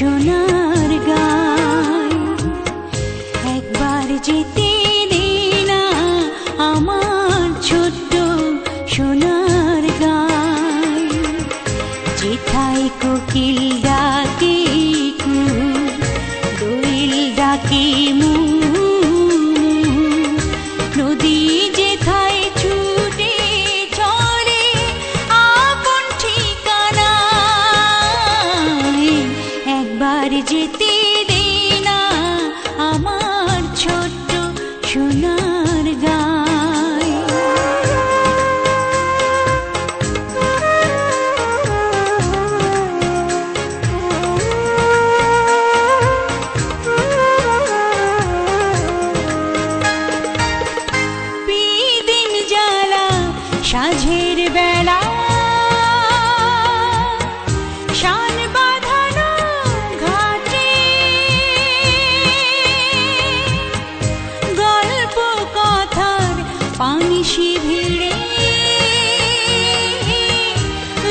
সোনার গায়। একবার যেতে দে না আমার ছোট্ট সোনার গায়। যেথায় কোকিল ডাকে দোয়েল ডাকে মু, নদী যেথায় ছুটে চলে আপন ঠিকানায়। একবার যেতে দে না আমার ছোট্ট সোনার গায়। বিদিন জ্বালা সাঁঝের বেলা শান বাঁধানো ঘাটে, গল্প কথার পানিশি ভিড়ে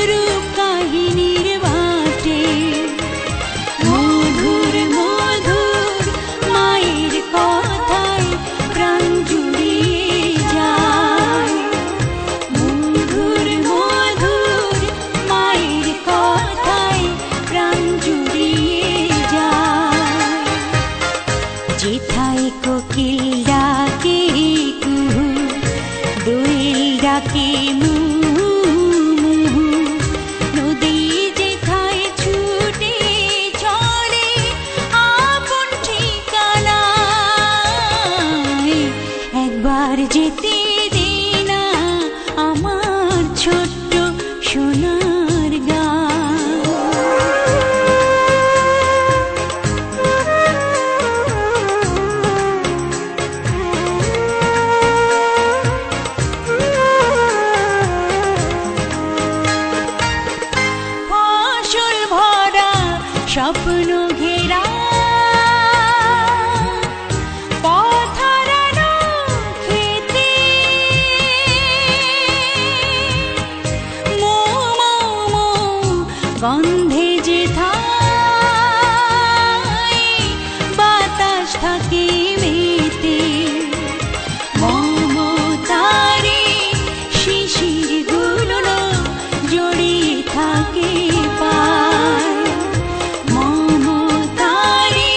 রূপ কাহিনীর বাটে। মধুর মধুর মায়ের কথায় প্রাণ জুড়িয়ে যায়। মধুর মধুর মায়ের কথায় প্রাণ জুড়িয়ে যায়। যেথায় কোকিল ডাকে কুহু, দোয়েল ডাকে মু, নদী যেথায় ছুটে চলে আপন ঠিকানায়। একবার যেতে দে না আমার ছোট্ট সোনার গায়। ফসল ভরা স্বপ্ন ঘেরা পথ হারানো খেতে, মো মো মো গন্ধে যেথায় বাতাস থাকে মেতে। মমতারে শিশির গুলো জড়িয়ে থাকে পায়। মমতারে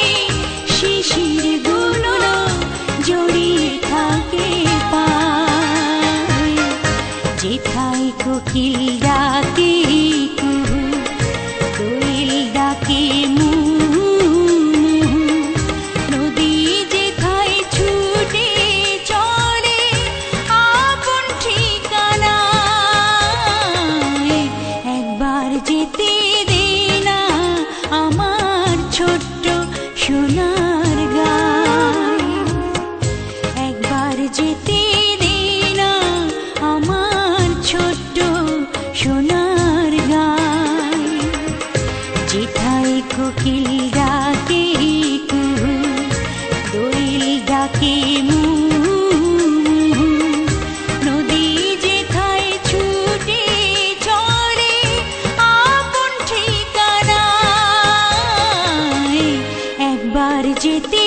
শিশির গুলো জড়িয়ে থাকে পায়। যেথায় কোকিল ডাকে কুহু, দোয়েল ডাকে মু, নদী যেথায় ছুটে চলে আপন ঠিকানায়। একবার যেতে দে না আমার ছোট্ট সোনার গায়। একবার যেতে দে না আমার ছোট্ট সোনার গায়। যেথায় কোকিল ডাকে কুহু, দোয়েল ডাকে মু, নদী যেথায় ছুটে চলে আপন ঠিকানায়। একবার যেতে